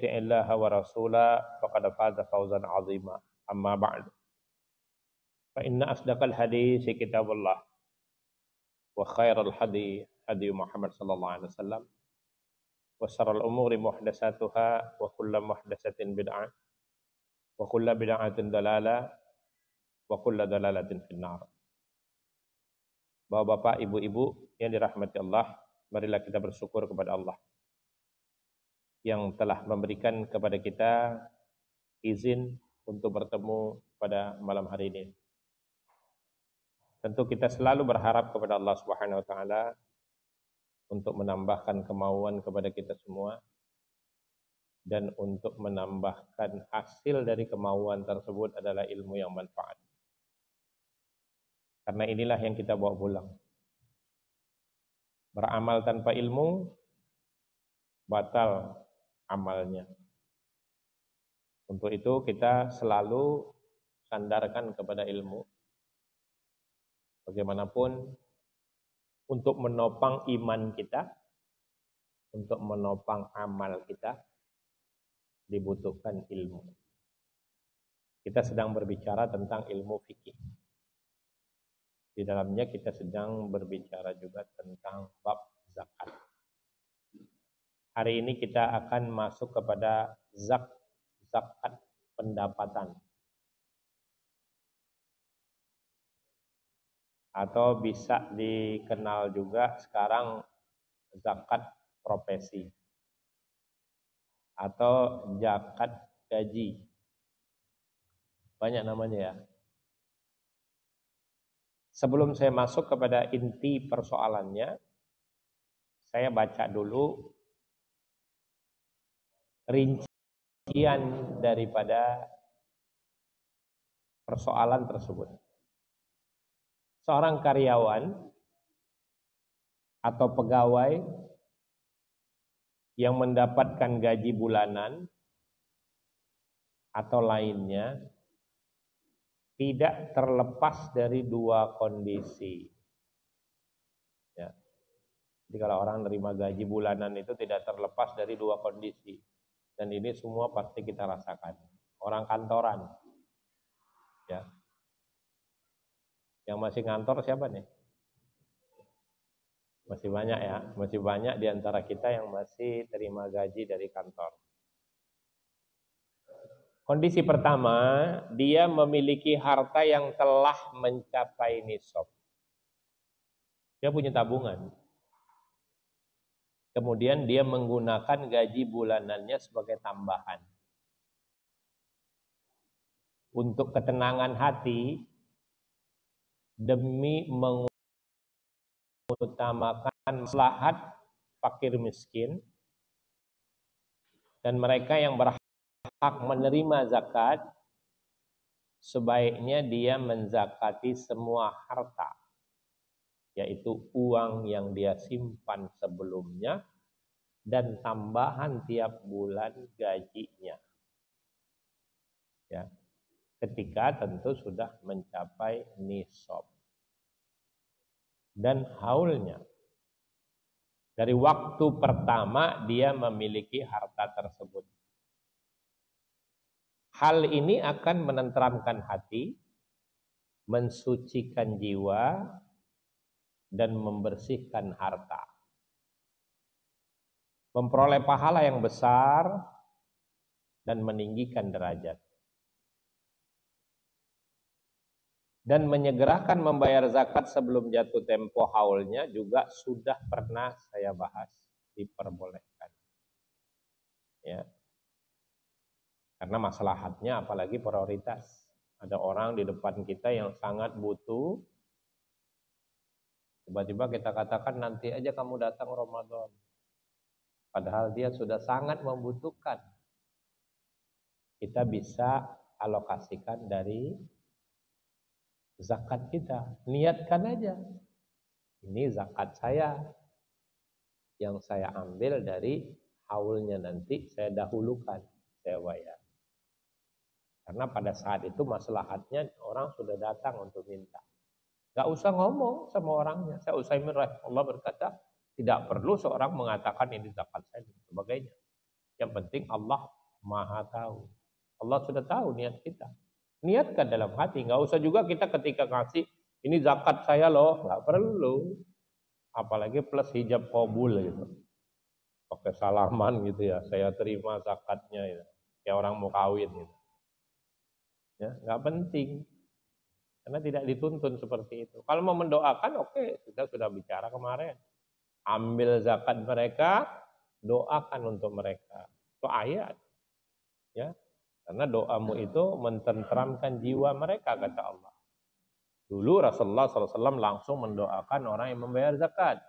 Allah wa rasulah faqad faza fawzan 'azima. Amma ba'd. Fa inna asdaqal hadits kitabullah wa khairal hadi hadi Muhammad sallallahu alaihi wasallam wa syarrul umuri muhdatsatuha wa kullu muhdatsatin bid'ah wa kullu bid'atin dalalah wa kullu dalalatin finnar. Bapak-bapak, ibu-ibu yang dirahmati Allah, marilah kita bersyukur kepada Allah yang telah memberikan kepada kita izin untuk bertemu pada malam hari ini. Tentu kita selalu berharap kepada Allah Subhanahu wa taala untuk menambahkan kemauan kepada kita semua dan untuk menambahkan hasil dari kemauan tersebut adalah ilmu yang manfaat. Karena inilah yang kita bawa pulang. Beramal tanpa ilmu batal amalnya. Untuk itu kita selalu sandarkan kepada ilmu. Bagaimanapun untuk menopang iman kita, untuk menopang amal kita dibutuhkan ilmu. Kita sedang berbicara tentang ilmu fikih. Di dalamnya kita sedang berbicara juga tentang bab zakat. Hari ini kita akan masuk kepada zakat pendapatan. Atau bisa dikenal juga sekarang zakat profesi. Atau zakat gaji. Banyak namanya ya. Sebelum saya masuk kepada inti persoalannya, saya baca dulu rincian daripada persoalan tersebut. Seorang karyawan atau pegawai yang mendapatkan gaji bulanan atau lainnya tidak terlepas dari dua kondisi. Ya. Jadi kalau orang nerima gaji bulanan itu tidak terlepas dari dua kondisi. Dan ini semua pasti kita rasakan. Orang kantoran. Ya. Yang masih ngantor siapa nih? Masih banyak ya. Masih banyak di antara kita yang masih terima gaji dari kantor. Kondisi pertama, dia memiliki harta yang telah mencapai nisab. Dia punya tabungan. Kemudian dia menggunakan gaji bulanannya sebagai tambahan. Untuk ketenangan hati, demi mengutamakan maslahat fakir miskin, dan mereka yang berhak menerima zakat, sebaiknya dia menzakati semua harta, yaitu uang yang dia simpan sebelumnya dan tambahan tiap bulan gajinya. Ya. Ketika tentu sudah mencapai nisab dan haulnya. Dari waktu pertama dia memiliki harta tersebut. Hal ini akan menenteramkan hati, mensucikan jiwa, dan membersihkan harta. Memperoleh pahala yang besar dan meninggikan derajat. Dan menyegerakan membayar zakat sebelum jatuh tempo haulnya juga sudah pernah saya bahas, diperbolehkan. Ya. Karena maslahatnya apalagi prioritas. Ada orang di depan kita yang sangat butuh. Tiba-tiba kita katakan nanti aja kamu datang Ramadan. Padahal dia sudah sangat membutuhkan. Kita bisa alokasikan dari zakat kita. Niatkan aja. Ini zakat saya. Yang saya ambil dari haulnya nanti saya dahulukan. Saya bayar. Karena pada saat itu maslahatnya orang sudah datang untuk minta. Gak usah ngomong sama orangnya. Saya Utsaimin rahimahullah berkata, tidak perlu seorang mengatakan ini zakat saya dan sebagainya. Yang penting Allah Maha tahu. Allah sudah tahu niat kita. Niatkan dalam hati. Nggak usah juga kita ketika ngasih, ini zakat saya loh. Nggak perlu. Apalagi plus hijab qabul gitu. Pakai salaman gitu ya. Saya terima zakatnya ya. Kayak orang mau kawin gitu. Ya, nggak penting. Karena tidak dituntun seperti itu. Kalau mau mendoakan, oke, kita sudah bicara kemarin. Ambil zakat mereka, doakan untuk mereka. Itu ayat. Ya. Karena doamu itu mententeramkan jiwa mereka, kata Allah. Dulu Rasulullah SAW langsung mendoakan orang yang membayar zakat.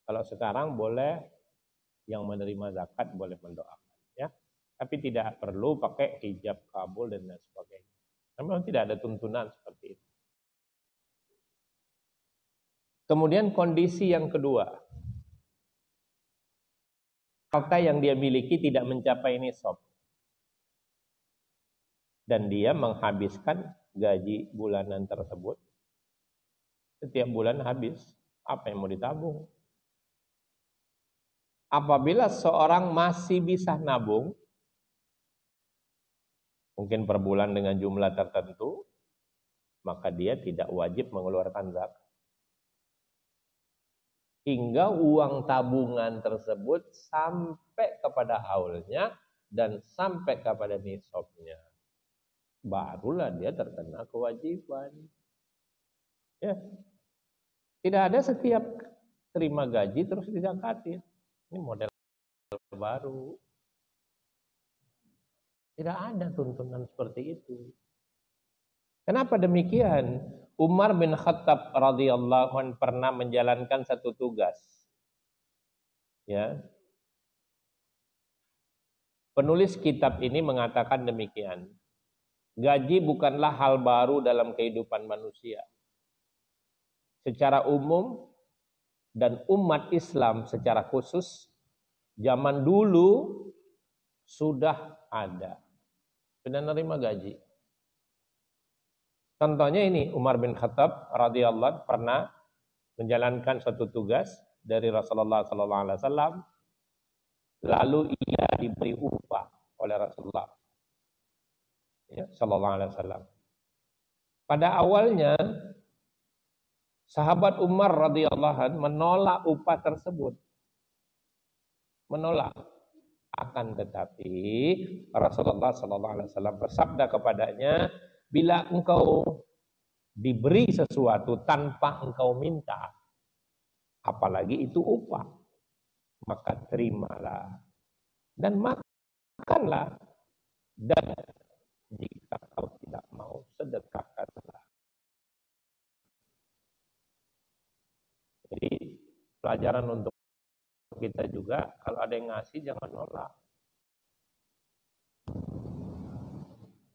Kalau sekarang boleh yang menerima zakat boleh mendoakan. Ya. Tapi tidak perlu pakai hijab kabul dan lain sebagainya. Memang tidak ada tuntunan seperti itu. Kemudian kondisi yang kedua. Harta yang dia miliki tidak mencapai nisab. Dan dia menghabiskan gaji bulanan tersebut. Setiap bulan habis. Apa yang mau ditabung? Apabila seorang masih bisa nabung, mungkin per bulan dengan jumlah tertentu, maka dia tidak wajib mengeluarkan zakat. Hingga uang tabungan tersebut sampai kepada haulnya dan sampai kepada nisabnya. Barulah dia terkena kewajiban. Ya. Tidak ada setiap terima gaji terus dizakatin. Ini model baru. Tidak ada tuntunan seperti itu. Kenapa demikian? Umar bin Khattab radhiyallahu anhu pernah menjalankan satu tugas. Ya. Penulis kitab ini mengatakan demikian. Gaji bukanlah hal baru dalam kehidupan manusia. Secara umum dan umat Islam secara khusus, zaman dulu sudah ada. Sudah menerima gaji. Contohnya ini, Umar bin Khattab radhiyallahu anhu pernah menjalankan suatu tugas dari Rasulullah SAW, lalu ia diberi upah oleh Rasulullah ya, SAW. Pada awalnya sahabat Umar radhiyallahu anhu menolak upah tersebut, menolak. Akan tetapi Rasulullah SAW bersabda kepadanya, bila engkau diberi sesuatu tanpa engkau minta, apalagi itu upah, maka terimalah dan makanlah, dan jika kau tidak mau, sedekahkanlah. Jadi pelajaran untuk kita juga, kalau ada yang ngasih jangan nolak.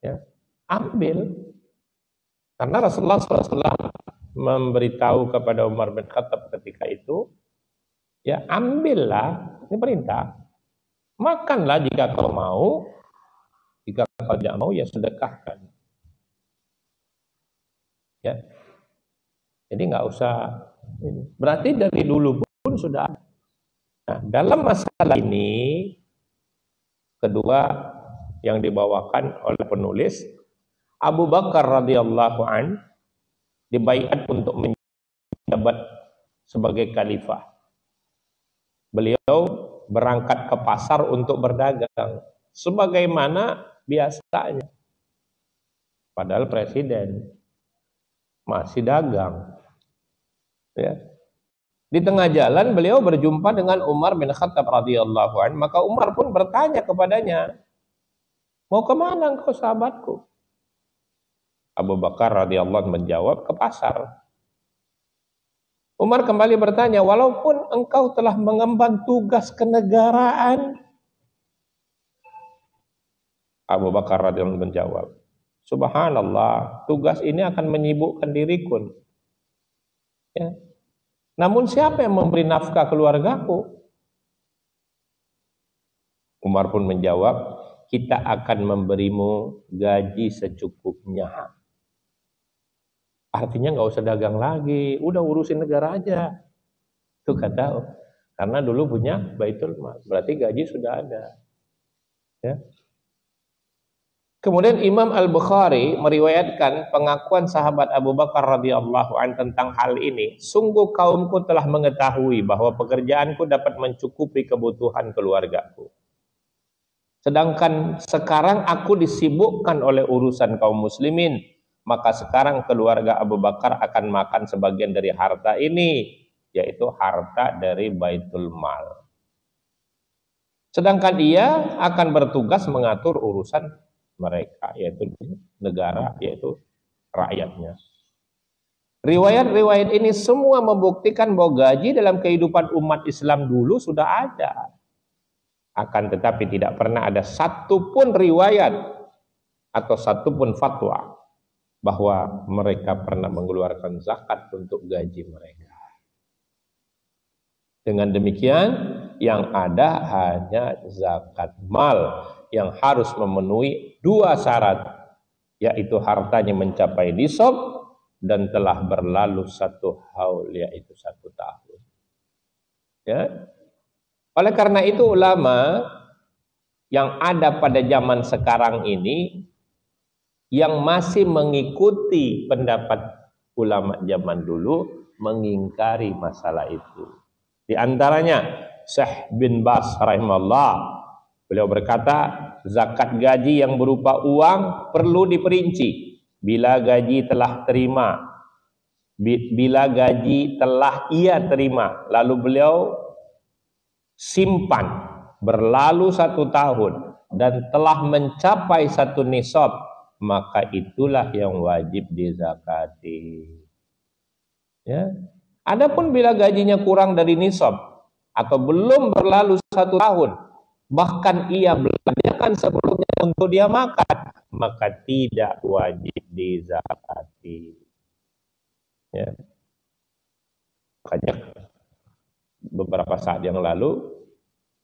Ya, ambil. Karena Rasulullah SAW memberitahu kepada Umar bin Khattab ketika itu, ya ambillah, ini perintah. Makanlah jika kau mau, jika kau tidak mau ya sedekahkan. Ya. Jadi nggak usah ini. Berarti dari dulu pun sudah ada. Nah, dalam masalah ini kedua yang dibawakan oleh penulis, Abu Bakar radhiyallahu an dibaiat untuk menjabat sebagai khalifah. Beliau berangkat ke pasar untuk berdagang sebagaimana biasanya. Padahal presiden masih dagang. Ya. Di tengah jalan beliau berjumpa dengan Umar bin Khattab radhiyallahu anhu, maka Umar pun bertanya kepadanya, "Mau kemana engkau sahabatku?" Abu Bakar radhiyallahu anhu menjawab, "Ke pasar." Umar kembali bertanya, "Walaupun engkau telah mengemban tugas kenegaraan?" Abu Bakar radhiyallahu anhu menjawab, "Subhanallah, tugas ini akan menyibukkan diriku. Ya. Namun siapa yang memberi nafkah keluargaku?" Umar pun menjawab, "Kita akan memberimu gaji secukupnya." Artinya nggak usah dagang lagi, udah urusin negara aja. Itu kata, karena dulu punya Baitul Mal, berarti gaji sudah ada. Ya. Kemudian Imam Al-Bukhari meriwayatkan pengakuan sahabat Abu Bakar radhiyallahu an tentang hal ini. Sungguh kaumku telah mengetahui bahwa pekerjaanku dapat mencukupi kebutuhan keluargaku. Sedangkan sekarang aku disibukkan oleh urusan kaum muslimin. Maka sekarang keluarga Abu Bakar akan makan sebagian dari harta ini, yaitu harta dari Baitul Mal. Sedangkan ia akan bertugas mengatur urusan mereka, yaitu negara, yaitu rakyatnya. Riwayat-riwayat ini semua membuktikan bahwa gaji dalam kehidupan umat Islam dulu sudah ada. Akan tetapi tidak pernah ada satupun riwayat atau satupun fatwa bahwa mereka pernah mengeluarkan zakat untuk gaji mereka. Dengan demikian, yang ada hanya zakat mal yang harus memenuhi dua syarat, yaitu hartanya mencapai nisab dan telah berlalu 1 haul, yaitu 1 tahun. Ya. Oleh karena itu ulama yang ada pada zaman sekarang ini yang masih mengikuti pendapat ulama zaman dulu mengingkari masalah itu. Di antaranya Syekh bin Baz rahimahullah, beliau berkata, zakat gaji yang berupa uang perlu diperinci. Bila gaji telah terima, bila gaji telah ia terima, lalu beliau simpan berlalu 1 tahun dan telah mencapai 1 nisab, maka itulah yang wajib dizakati. Ya. Adapun bila gajinya kurang dari nisab atau belum berlalu 1 tahun, bahkan ia belanjakan sebelumnya untuk dia makan, maka tidak wajib dizakati. Ya. Makanya beberapa saat yang lalu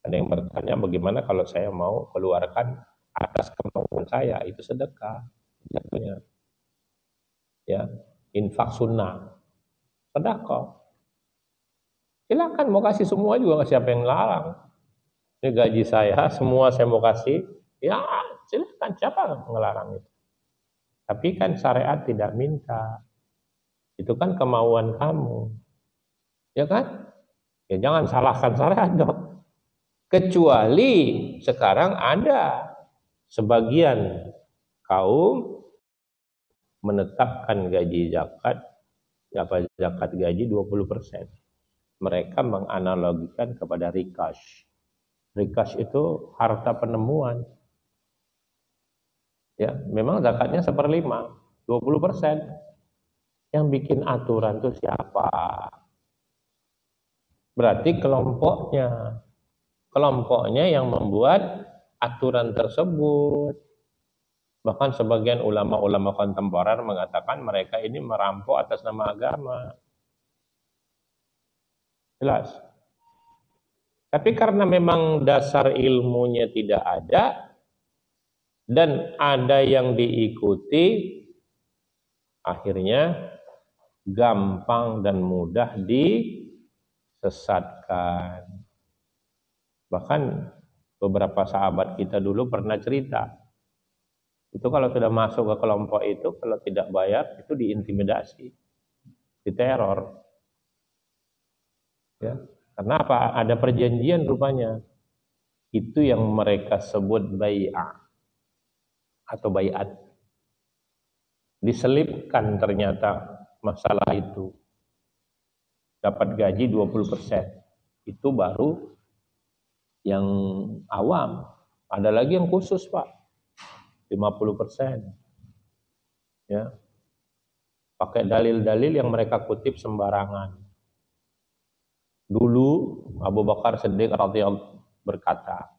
ada yang bertanya, bagaimana kalau saya mau keluarkan atas kemauan saya, itu sedekah jatuhnya. Ya, infak sunnah, sedekah. Silakan mau kasih semua juga, nggak siapa yang larang. Ini gaji saya, semua saya mau kasih, ya silakan, siapa ngelarang itu. Tapi kan syariat tidak minta, itu kan kemauan kamu, ya kan? Ya jangan salahkan syariat dong. Kecuali sekarang ada sebagian kaum menetapkan gaji zakat, zakat gaji 20%. Mereka menganalogikan kepada rikash. Rikash itu harta penemuan. Ya, memang zakatnya 1/5, 20%. Yang bikin aturan itu siapa? Berarti kelompoknya. Kelompoknya yang membuat aturan tersebut. Bahkan sebagian ulama-ulama kontemporer mengatakan mereka ini merampok atas nama agama. Jelas. Tapi karena memang dasar ilmunya tidak ada dan ada yang diikuti, akhirnya gampang dan mudah disesatkan. Bahkan beberapa sahabat kita dulu pernah cerita, itu kalau sudah masuk ke kelompok itu, kalau tidak bayar itu diintimidasi, diteror. Ya, karena apa? Ada perjanjian rupanya. Itu yang mereka sebut bai'ah atau bai'at. Diselipkan ternyata masalah itu. Dapat gaji 20%. Itu baru yang awam. Ada lagi yang khusus, Pak. 50%. Ya. Pakai dalil-dalil yang mereka kutip sembarangan. Dulu Abu Bakar Siddiq radhiyallahu berkata,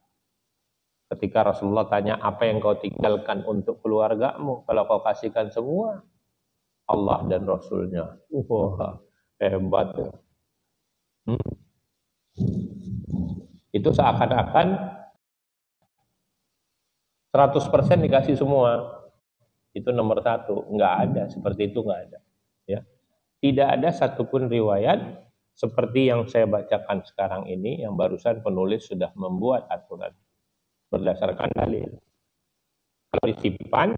ketika Rasulullah tanya, apa yang kau tinggalkan untuk keluargamu kalau kau kasihkan semua? Allah dan Rasulnya. Wah, hebat ya. Itu seakan-akan 100% dikasih semua. Itu nomor 1. Enggak ada, seperti itu enggak ada. Ya. Tidak ada satupun riwayat seperti yang saya bacakan sekarang ini, yang barusan penulis sudah membuat aturan. berdasarkan dalil. Kalau disimpan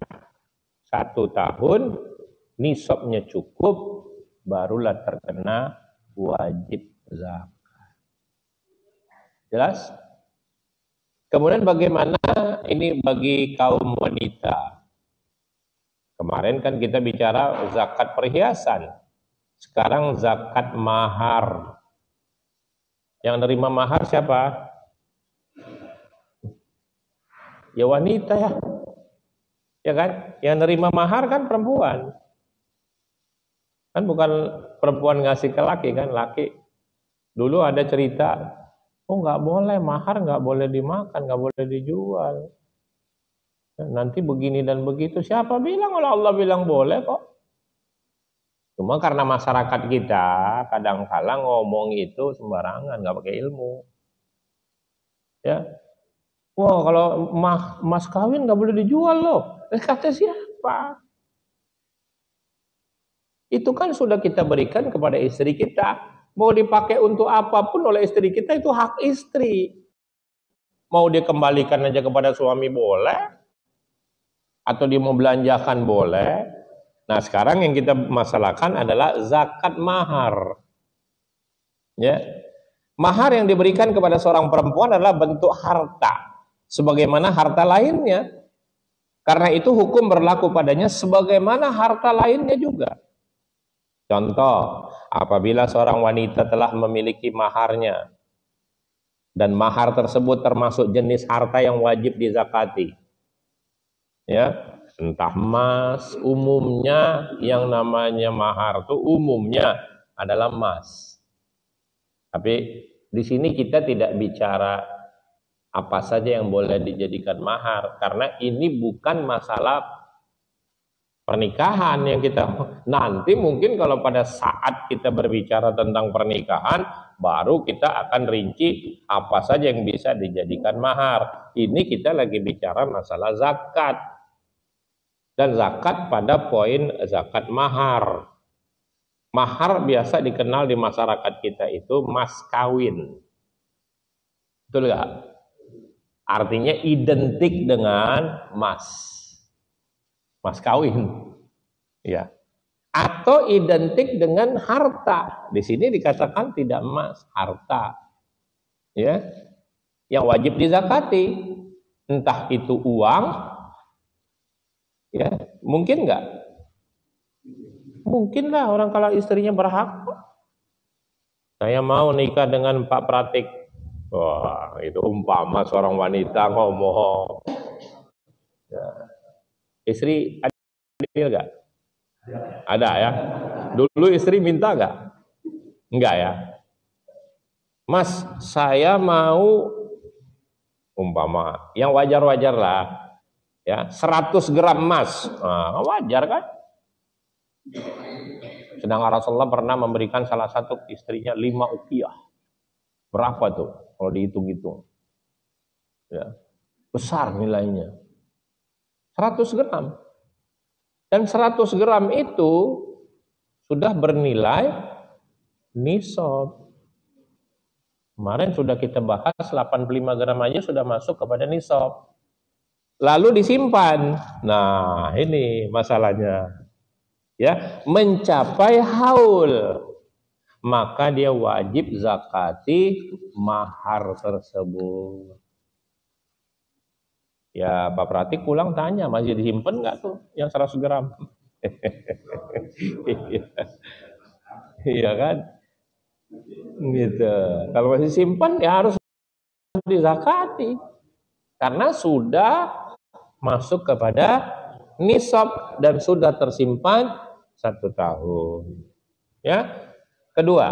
1 tahun, nisabnya cukup, barulah terkena wajib zakat. Jelas? Kemudian bagaimana ini bagi kaum wanita? Kemarin kan kita bicara zakat perhiasan. Sekarang zakat mahar. Yang nerima mahar siapa? Ya wanita ya. Ya kan? Yang nerima mahar kan perempuan. Kan bukan perempuan ngasih ke laki kan, laki. Dulu ada cerita, oh nggak boleh, mahar nggak boleh dimakan, nggak boleh dijual. Nanti begini dan begitu, siapa bilang? Kalau Allah bilang boleh kok. Cuma karena masyarakat kita kadang-kala ngomong itu sembarangan, nggak pakai ilmu. Ya, wah kalau mas kawin nggak boleh dijual loh. Kata siapa? Itu kan sudah kita berikan kepada istri kita. Mau dipakai untuk apapun oleh istri kita itu hak istri. Mau dikembalikan aja kepada suami boleh, atau dia mau belanjakan boleh. Nah sekarang yang kita masalahkan adalah zakat mahar. Ya, mahar yang diberikan kepada seorang perempuan adalah bentuk harta, sebagaimana harta lainnya. Karena itu hukum berlaku padanya sebagaimana harta lainnya juga. Contoh, apabila seorang wanita telah memiliki maharnya dan mahar tersebut termasuk jenis harta yang wajib dizakati, ya, entah emas, umumnya yang namanya mahar itu umumnya adalah emas. Tapi di sini kita tidak bicara apa saja yang boleh dijadikan mahar, karena ini bukan masalah pernikahan yang kita nanti mungkin kalau pada saat kita berbicara tentang pernikahan baru kita akan rinci apa saja yang bisa dijadikan mahar. Ini kita lagi bicara masalah zakat, dan zakat pada poin zakat mahar. Mahar biasa dikenal di masyarakat kita itu mas kawin, betul nggak? Artinya identik dengan mas kawin, ya, atau identik dengan harta. Di sini dikatakan tidak emas, harta, ya, yang wajib dizakati. Entah itu uang, ya, mungkin nggak? Mungkin lah orang kalau istrinya berhak. Saya mau nikah dengan Pak Pratik. Wah, itu umpama seorang wanita ngomong. Ya. Istri adil nggak? Ada ya. Dulu istri minta nggak? Enggak ya. Mas, saya mau umpama yang wajar-wajar lah, ya, 100 gram emas. Nah, wajar kan? Sedangkan Rasulullah pernah memberikan salah satu istrinya 5 uqiyah. Berapa tuh kalau dihitung-hitung? Ya, besar nilainya. 100 gram. Dan 100 gram itu sudah bernilai nisab. Kemarin sudah kita bahas 85 gram aja sudah masuk kepada nisab. Lalu disimpan. Nah, ini masalahnya. Ya, mencapai haul. Maka dia wajib zakati mahar tersebut. Ya, Pak Pratik pulang tanya, masih disimpan nggak tuh yang 100 gram? Iya kan? Gitu. Kalau masih simpan ya harus dizakati. Karena sudah masuk kepada nisab dan sudah tersimpan 1 tahun. Ya. Kedua,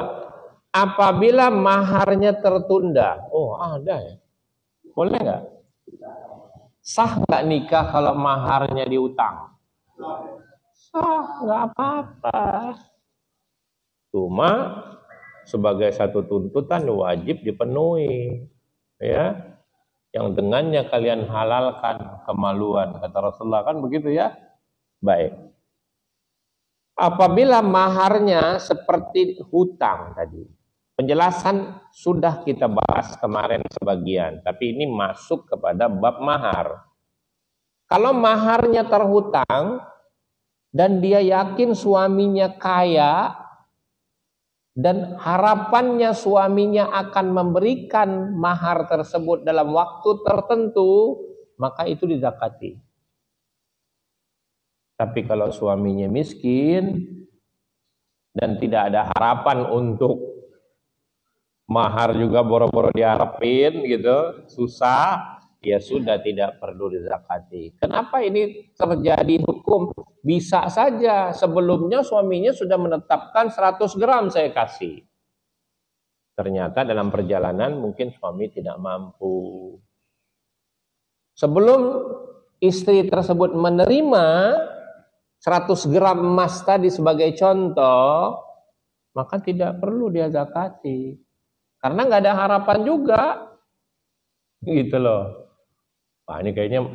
apabila maharnya tertunda. Oh, ada ya. Boleh nggak? Sah nggak nikah kalau maharnya diutang? Sah, nggak apa-apa. Cuma sebagai satu tuntutan wajib dipenuhi, ya. Yang dengannya kalian halalkan kemaluan, kata Rasulullah, kan begitu ya. Baik. Apabila maharnya seperti hutang tadi, Penjelasan sudah kita bahas kemarin sebagian, tapi ini masuk kepada bab mahar. Kalau maharnya terhutang dan dia yakin suaminya kaya dan harapannya suaminya akan memberikan mahar tersebut dalam waktu tertentu, maka itu dizakati. Tapi kalau suaminya miskin dan tidak ada harapan untuk mahar juga boro-boro diharapin gitu, susah, ya sudah tidak perlu dizakati. Kenapa ini terjadi hukum? Bisa saja sebelumnya suaminya sudah menetapkan 100 gram saya kasih. Ternyata dalam perjalanan mungkin suami tidak mampu. Sebelum istri tersebut menerima 100 gram emas tadi sebagai contoh, maka tidak perlu dia zakati. Karena nggak ada harapan juga, gitu loh. Wah ini kayaknya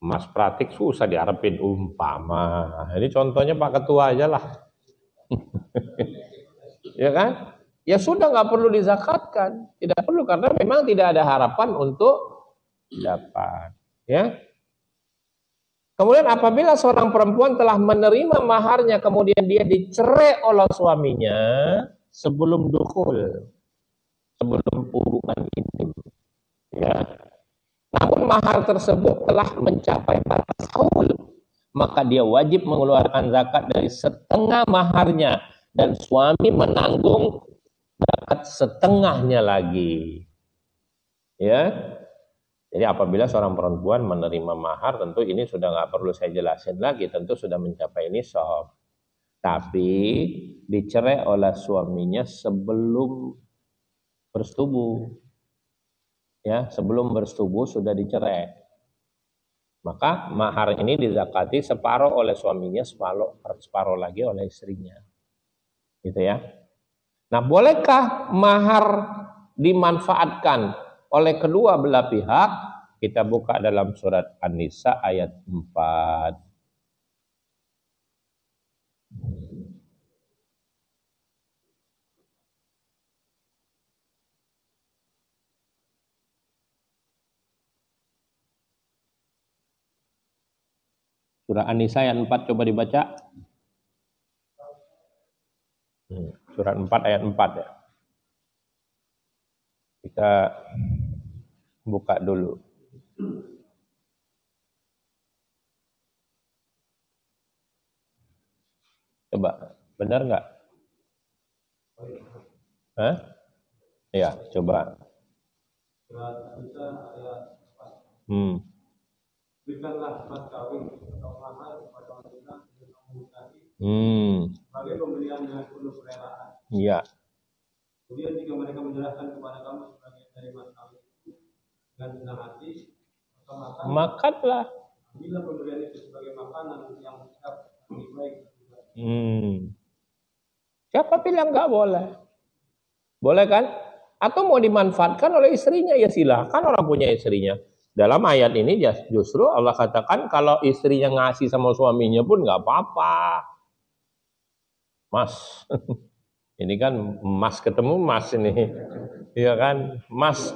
emas pratik susah diharapin umpama. Ini contohnya Pak Ketua aja lah, ya kan? Ya sudah nggak perlu dizakatkan, tidak perlu karena memang tidak ada harapan untuk dapat. Ya. Kemudian apabila seorang perempuan telah menerima maharnya, kemudian dia dicerai oleh suaminya sebelum dukhul, sebelum hubungan intim, ya. Namun mahar tersebut telah mencapai batas haul, maka dia wajib mengeluarkan zakat dari setengah maharnya dan suami menanggung zakat setengahnya lagi. Ya. Jadi apabila seorang perempuan menerima mahar, tentu ini sudah nggak perlu saya jelasin lagi, tentu sudah mencapai nisab. Tapi dicerai oleh suaminya sebelum bersetubuh, ya sebelum bersetubuh sudah dicerai, maka mahar ini dizakati separuh oleh suaminya, separuh lagi oleh istrinya, gitu ya. Nah, bolehkah mahar dimanfaatkan oleh kedua belah pihak? Kita buka dalam surat An-Nisa ayat 4. Surah An-Nisa ayat 4 coba dibaca. Surat 4 ayat 4 ya. Kita buka dulu. Coba, benar nggak? Hah? Ya, coba. Surat An-Nisa ayat 4. Berikanlah mas kawin atau mahar kepada wanita yang kamu nikahi sebagai pembelian dengan penuh kerelaan. Iya. Kemudian jika mereka menyerahkan kepada kamu sebagai dari mas kawin itu dengan senang hati, maka makanlah. Bila pemberian itu sebagai makanan yang sedap lebih baik. Siapa bilang nggak boleh? Boleh kan? Atau mau dimanfaatkan oleh istrinya, ya silakan, orang punya istrinya. Dalam ayat ini justru Allah katakan kalau istrinya ngasih sama suaminya pun nggak apa-apa. Mas, ini kan mas ketemu mas ini, ya kan? Mas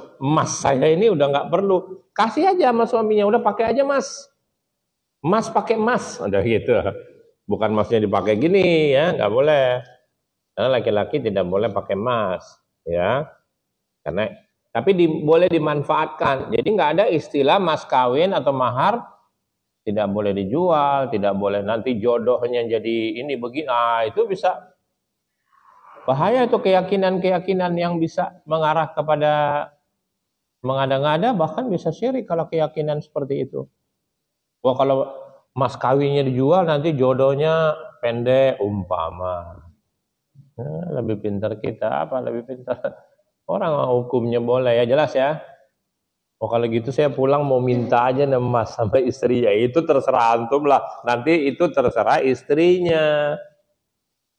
saya ini udah nggak perlu, kasih aja sama suaminya, udah pakai aja mas. Mas pakai mas, udah gitu. Bukan masnya dipakai gini ya, nggak boleh. Karena laki-laki tidak boleh pakai mas, ya. Karena tapi boleh dimanfaatkan. Jadi nggak ada istilah mas kawin atau mahar tidak boleh dijual, tidak boleh nanti jodohnya jadi ini begini. Itu bisa bahaya, itu keyakinan-keyakinan yang bisa mengarah kepada mengada-ngada, bahkan bisa syirik kalau keyakinan seperti itu. Wah, kalau mas kawinnya dijual nanti jodohnya pendek umpama. Nah, lebih pintar kita apa? Lebih pintar orang hukumnya boleh ya, jelas ya. Oh kalau gitu saya pulang mau minta aja nih mas sama istrinya, itu terserah antum lah. Nanti itu terserah istrinya.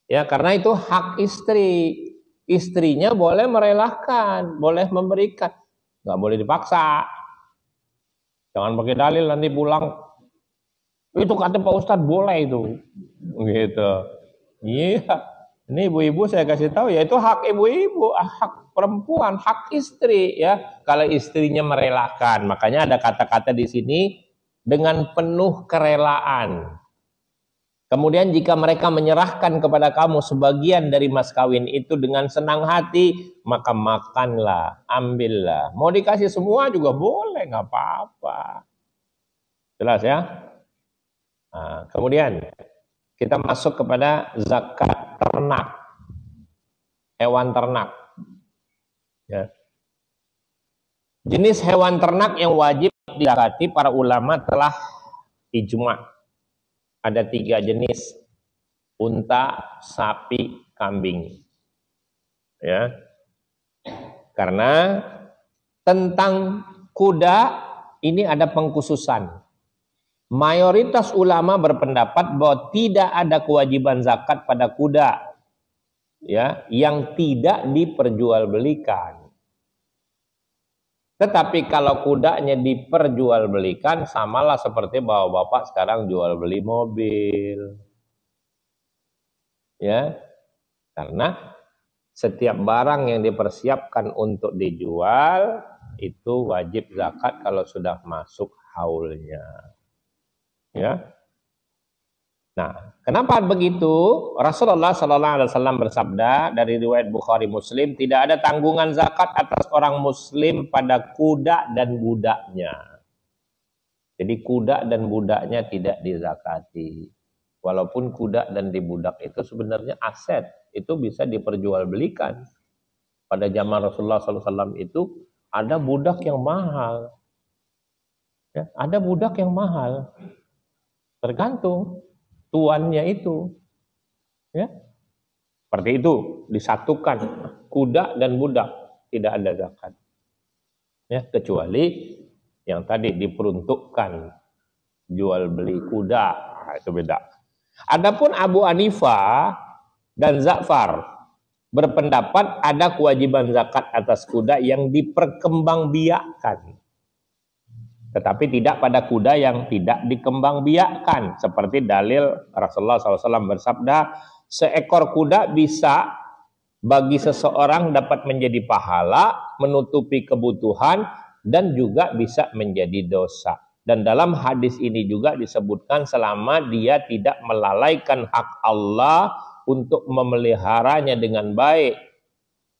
Ya karena itu hak istri. Istrinya boleh merelakan, boleh memberikan, nggak boleh dipaksa. Jangan pakai dalil nanti pulang. Itu kata Pak Ustadz boleh itu, gitu. Iya. Ini ibu-ibu saya kasih tahu ya, itu hak ibu-ibu, hak perempuan, hak istri ya. Kalau istrinya merelakan, makanya ada kata-kata di sini dengan penuh kerelaan. Kemudian jika mereka menyerahkan kepada kamu sebagian dari mas kawin itu dengan senang hati, maka makanlah, ambillah. Mau dikasih semua juga boleh, nggak apa-apa. Jelas ya? Nah, kemudian kita masuk kepada zakat ternak, hewan ternak. Ya. Jenis hewan ternak yang wajib dizakati para ulama telah ijma. Ada 3 jenis: unta, sapi, kambing. Ya, karena tentang kuda ini ada pengkhususan. Mayoritas ulama berpendapat bahwa tidak ada kewajiban zakat pada kuda ya yang tidak diperjualbelikan. Tetapi kalau kudanya diperjualbelikan, samalah seperti bapak-bapak sekarang jual beli mobil. Ya. Karena setiap barang yang dipersiapkan untuk dijual itu wajib zakat kalau sudah masuk haulnya. Ya. Nah, kenapa begitu? Rasulullah sallallahu alaihi wasallam bersabda dari riwayat Bukhari Muslim, tidak ada tanggungan zakat atas orang muslim pada kuda dan budaknya. Jadi kuda dan budaknya tidak dizakati. Walaupun kuda dan budak itu sebenarnya aset, itu bisa diperjualbelikan. Pada zaman Rasulullah sallallahu alaihi wasallam itu ada budak yang mahal. Ya, ada budak yang mahal. Tergantung tuannya itu, ya seperti itu, disatukan kuda dan budak, tidak ada zakat, ya kecuali yang tadi diperuntukkan jual beli kuda, itu beda. Adapun Abu Hanifah dan Za'far berpendapat ada kewajiban zakat atas kuda yang diperkembangbiakkan, tetapi tidak pada kuda yang tidak dikembangbiakkan. Seperti dalil Rasulullah SAW bersabda, seekor kuda bisa bagi seseorang dapat menjadi pahala, menutupi kebutuhan, dan juga bisa menjadi dosa. Dan dalam hadis ini juga disebutkan selama dia tidak melalaikan hak Allah untuk memeliharanya dengan baik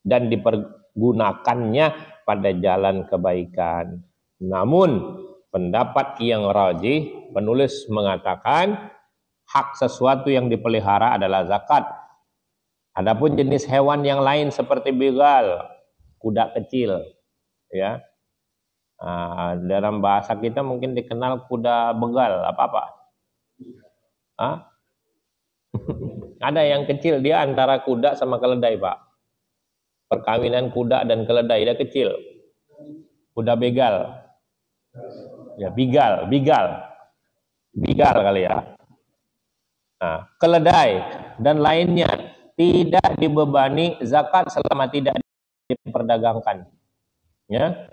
dan dipergunakannya pada jalan kebaikan. Namun pendapat yang rajih, penulis mengatakan hak sesuatu yang dipelihara adalah zakat. Adapun jenis hewan yang lain seperti begal, kuda kecil, ya, dalam bahasa kita mungkin dikenal kuda begal, apa-apa? Ada yang kecil, dia antara kuda sama keledai, Pak. Perkawinan kuda dan keledai, dia kecil. Kuda begal. Ya, bigal kali ya. Nah, keledai dan lainnya tidak dibebani zakat selama tidak diperdagangkan. Ya,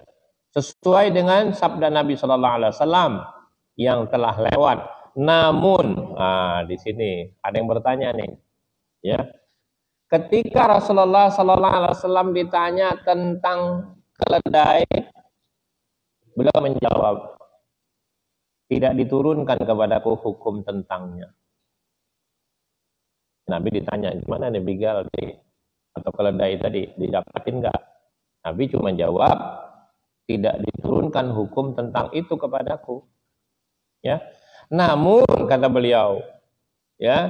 sesuai dengan sabda Nabi Shallallahu Alaihi Wasallam yang telah lewat. Namun, di sini ada yang bertanya nih, ya. Ketika Rasulullah Shallallahu Alaihi Wasallam ditanya tentang keledai, beliau menjawab, tidak diturunkan kepadaku hukum tentangnya. Nabi ditanya, gimana nih bigal atau keledai tadi, didapatin nggak? Nabi cuma jawab, tidak diturunkan hukum tentang itu kepadaku. Ya, namun kata beliau, ya,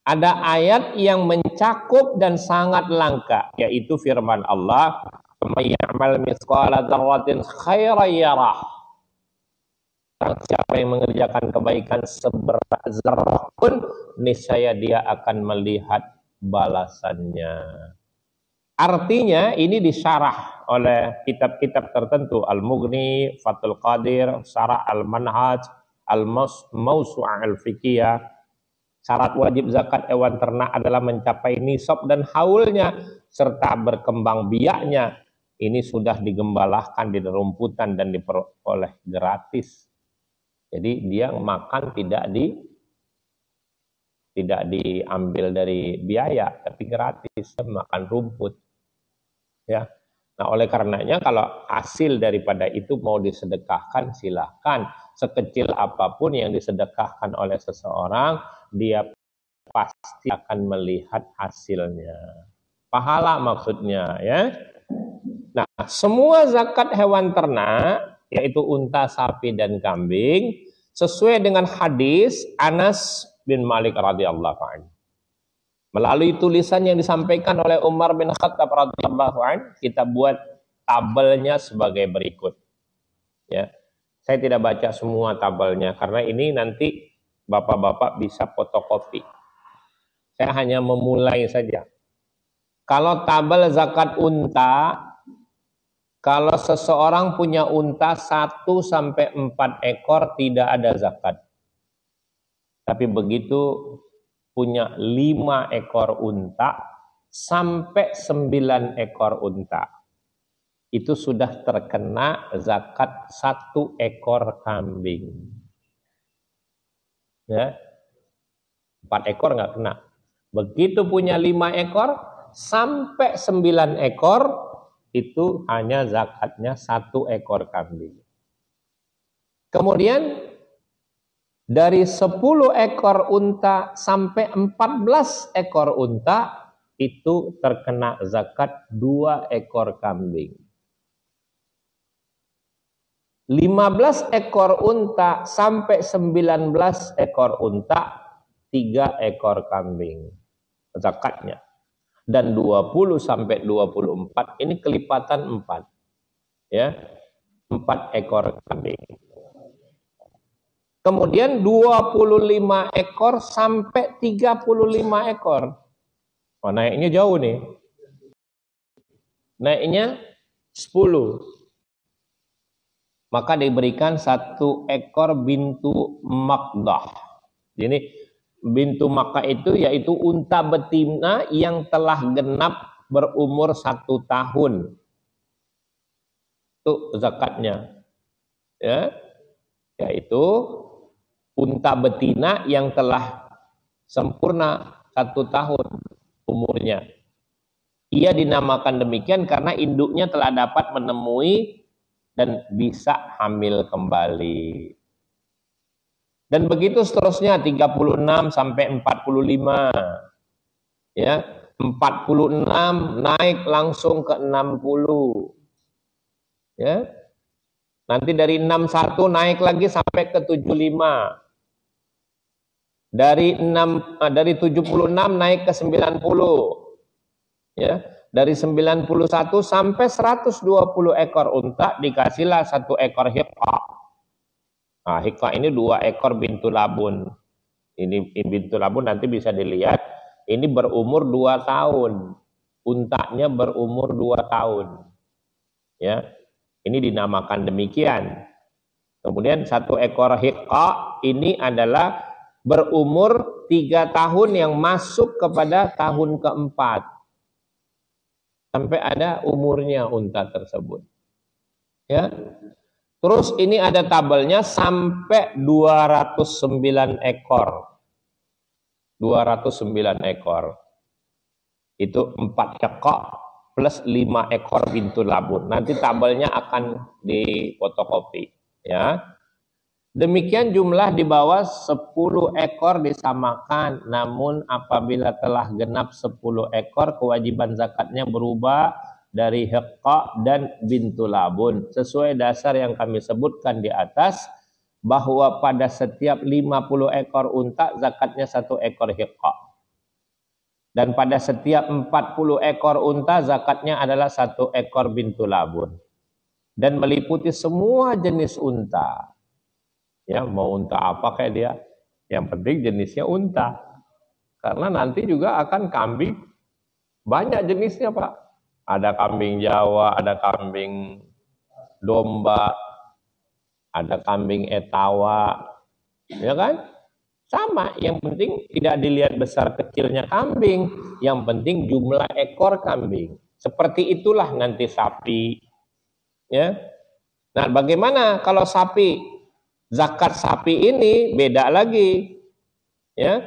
ada ayat yang mencakup dan sangat langka, yaitu firman Allah, "May ya'mal mithqala dzarratin khairan yarah." Siapa yang mengerjakan kebaikan seberat zarah pun, niscaya dia akan melihat balasannya. Artinya ini disyarah oleh kitab-kitab tertentu, Al-Mughni, Fathul Qadir, Syarah Al-Manhaj, Al-Mawsu'ah Al-Fiqhiyah. Syarat wajib zakat hewan ternak adalah mencapai nisab dan haulnya serta berkembang biaknya. Ini sudah digembalahkan di rumputan dan diperoleh gratis. Jadi dia makan tidak tidak diambil dari biaya, tapi gratis, makan rumput. Ya. Nah, oleh karenanya kalau hasil daripada itu mau disedekahkan, silahkan. Sekecil apapun yang disedekahkan oleh seseorang, dia pasti akan melihat hasilnya. Pahala maksudnya, ya. Nah, semua zakat hewan ternak, yaitu unta, sapi, dan kambing, sesuai dengan hadis Anas bin Malik radhiyallahu anhu. Melalui tulisan yang disampaikan oleh Umar bin Khattab radhiyallahu anhu, kita buat tabelnya sebagai berikut. Ya, saya tidak baca semua tabelnya karena ini nanti bapak-bapak bisa fotokopi. Saya hanya memulai saja. Kalau tabel zakat unta, kalau seseorang punya unta 1 sampai 4 ekor tidak ada zakat. Tapi begitu punya 5 ekor unta sampai 9 ekor unta, itu sudah terkena zakat 1 ekor kambing. Ya, 4 ekor nggak kena. Begitu punya 5 ekor sampai 9 ekor, itu hanya zakatnya 1 ekor kambing. Kemudian dari 10 ekor unta sampai 14 ekor unta, itu terkena zakat 2 ekor kambing. 15 ekor unta sampai 19 ekor unta, 3 ekor kambing zakatnya. Dan 20 sampai 24 ini kelipatan 4. Ya. 4 ekor kambing. Kemudian 25 ekor sampai 35 ekor. Oh, naiknya jauh nih. Naiknya 10. Maka diberikan 1 ekor bintu Makdah. Jadi bintu Makkah itu yaitu unta betina yang telah genap berumur 1 tahun. Itu zakatnya. Ya. Yaitu unta betina yang telah sempurna 1 tahun umurnya. Ia dinamakan demikian karena induknya telah dapat menemui dan bisa hamil kembali. Dan begitu seterusnya 36 sampai 45. Ya, 46 naik langsung ke 60. Ya. Nanti dari 61 naik lagi sampai ke 75. Dari 76 naik ke 90. Ya, dari 91 sampai 120 ekor unta dikasihlah 1 ekor hiqqa. Nah, hiqqa ini 2 ekor bintu labun. Ini bintu labun nanti bisa dilihat. Ini berumur 2 tahun. Untanya berumur 2 tahun. Ya, ini dinamakan demikian. Kemudian 1 ekor hiqqa ini adalah berumur 3 tahun yang masuk kepada tahun keempat. Sampai ada umurnya unta tersebut. Ya. Terus ini ada tabelnya sampai 209 ekor. 209 ekor. Itu 4 hiqqa plus 5 ekor bintu labun. Nanti tabelnya akan difotokopi. Ya. Demikian jumlah di bawah 10 ekor disamakan. Namun apabila telah genap 10 ekor, kewajiban zakatnya berubah dari hiqqa dan bintu labun. Sesuai dasar yang kami sebutkan di atas, bahwa pada setiap 50 ekor unta, zakatnya 1 ekor hiqqa. Dan pada setiap 40 ekor unta, zakatnya adalah 1 ekor bintu labun. Dan meliputi semua jenis unta. Ya, mau unta apa kayak dia, yang penting jenisnya unta. Karena nanti juga akan kambing, banyak jenisnya Pak. Ada kambing Jawa, ada kambing domba, ada kambing etawa, ya kan? Sama, yang penting tidak dilihat besar kecilnya kambing, yang penting jumlah ekor kambing. Seperti itulah nanti sapi. Ya. Nah, bagaimana kalau sapi? Zakat sapi ini beda lagi. Ya.